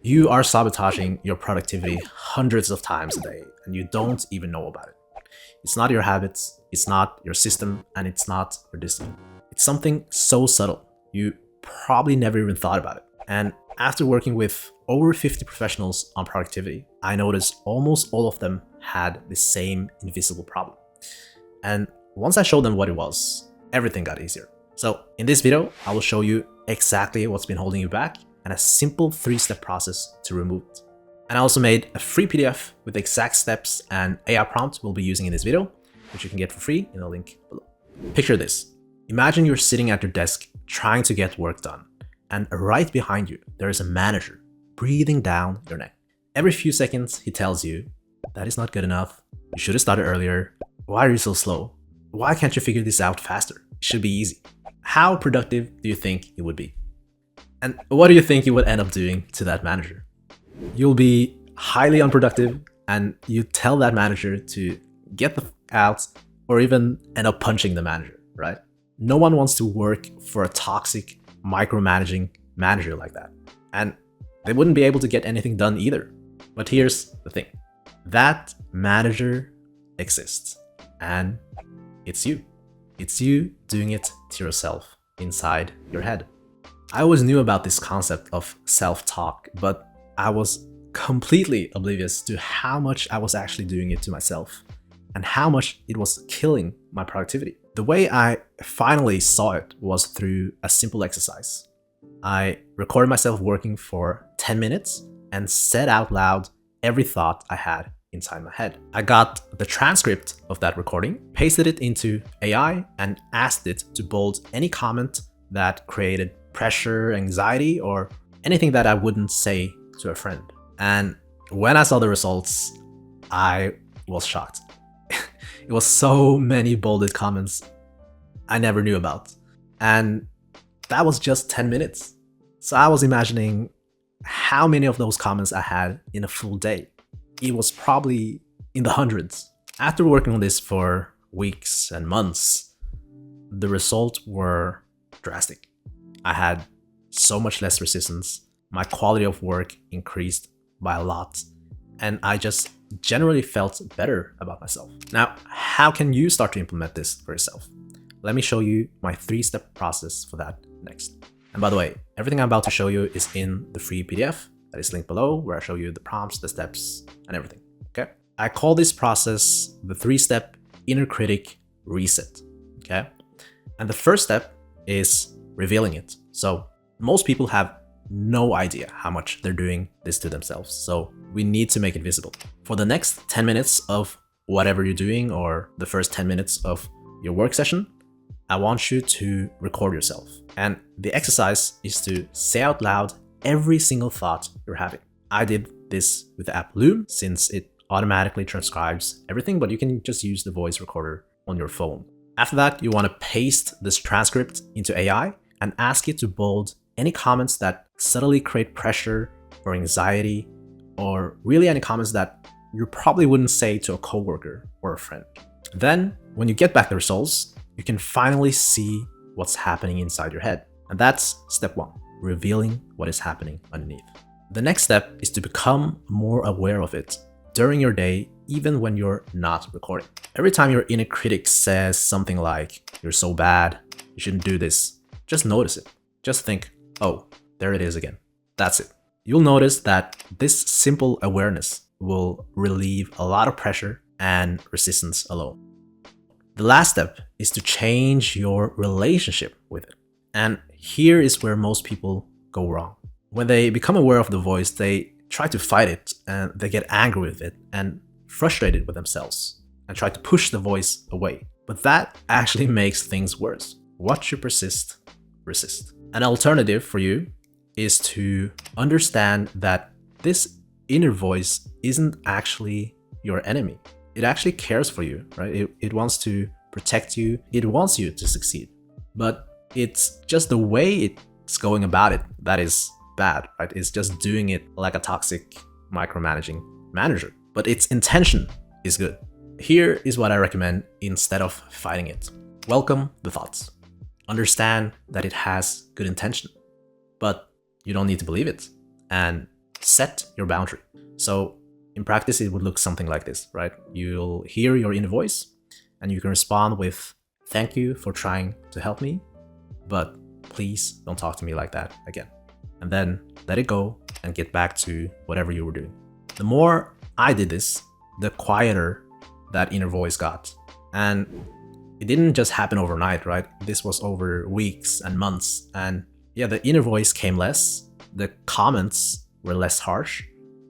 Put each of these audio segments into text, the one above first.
You are sabotaging your productivity hundreds of times a day and you don't even know about it. It's not your habits, it's not your system, and it's not your discipline. It's something so subtle, you probably never even thought about it. And after working with over 50 professionals on productivity, I noticed almost all of them had the same invisible problem. And once I showed them what it was, everything got easier. So in this video, I will show you exactly what's been holding you back and a simple 3-step process to remove it. And I also made a free PDF with the exact steps and AI prompt we'll be using in this video, which you can get for free in the link below. Picture this. Imagine you're sitting at your desk trying to get work done, and right behind you, there is a manager breathing down your neck. Every few seconds, he tells you, that is not good enough. You should have started earlier. Why are you so slow? Why can't you figure this out faster? It should be easy. How productive do you think you would be? And what do you think you would end up doing to that manager? You'll be highly unproductive and you tell that manager to get the out or even end up punching the manager, right? No one wants to work for a toxic, micromanaging manager like that. And they wouldn't be able to get anything done either. But here's the thing. That manager exists and it's you. It's you doing it to yourself inside your head. I always knew about this concept of self-talk, but I was completely oblivious to how much I was actually doing it to myself and how much it was killing my productivity. The way I finally saw it was through a simple exercise. I recorded myself working for 10 minutes and said out loud every thought I had inside my head. I got the transcript of that recording, pasted it into AI, and asked it to bold any comment that created pressure, anxiety, or anything that I wouldn't say to a friend. And when I saw the results, I was shocked. It was so many bolded comments I never knew about. And that was just 10 minutes. So I was imagining how many of those comments I had in a full day. It was probably in the hundreds. After working on this for weeks and months, the results were drastic. I had so much less resistance, my quality of work increased by a lot, and I just generally felt better about myself. Now, how can you start to implement this for yourself? Let me show you my 3-step process for that next. And by the way, everything I'm about to show you is in the free PDF that is linked below, where I show you the prompts, the steps, and everything, okay? I call this process the 3-step inner critic reset, okay? And the first step is revealing it. So most people have no idea how much they're doing this to themselves. So we need to make it visible. For the next 10 minutes of whatever you're doing, or the first 10 minutes of your work session, I want you to record yourself. And the exercise is to say out loud every single thought you're having. I did this with the app Loom since it automatically transcribes everything, but you can just use the voice recorder on your phone. After that, you want to paste this transcript into AI and ask it to bold any comments that subtly create pressure or anxiety, or really any comments that you probably wouldn't say to a coworker or a friend. Then, when you get back the results, you can finally see what's happening inside your head. And that's step 1, revealing what is happening underneath. The next step is to become more aware of it during your day, even when you're not recording. Every time your inner critic says something like, "You're so bad, you shouldn't do this," just notice it. Just think, oh, there it is again. That's it. You'll notice that this simple awareness will relieve a lot of pressure and resistance alone. The last step is to change your relationship with it. And here is where most people go wrong. When they become aware of the voice, they try to fight it and they get angry with it and frustrated with themselves and try to push the voice away. But that actually makes things worse. What you persist, resist. An alternative for you is to understand that this inner voice isn't actually your enemy. It actually cares for you, right? It wants to protect you. It wants you to succeed. But it's just the way it's going about it that is bad, right? It's just doing it like a toxic, micromanaging manager. But its intention is good. Here is what I recommend instead of fighting it. Welcome the thoughts. Understand that it has good intention, but you don't need to believe it. And set your boundary. So in practice, it would look something like this, right? You'll hear your inner voice and you can respond with, "Thank you for trying to help me, but please don't talk to me like that again." And then let it go and get back to whatever you were doing. The more I did this, the quieter that inner voice got. And it didn't just happen overnight, right? This was over weeks and months. And yeah, the inner voice came less, the comments were less harsh,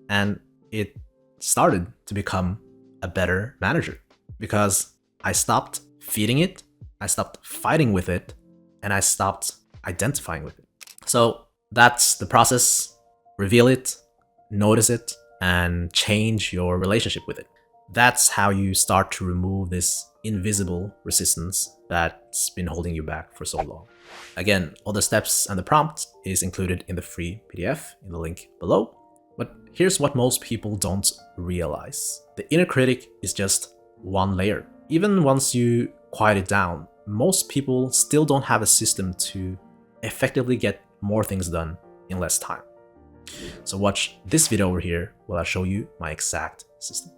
and it started to become a better manager because I stopped feeding it, I stopped fighting with it, and I stopped identifying with it. So that's the process. Reveal it, notice it, and change your relationship with it. That's how you start to remove this invisible resistance that's been holding you back for so long. Again, all the steps and the prompt is included in the free PDF in the link below. But here's what most people don't realize. The inner critic is just one layer. Even once you quiet it down, most people still don't have a system to effectively get more things done in less time. So watch this video over here while I show you my exact system.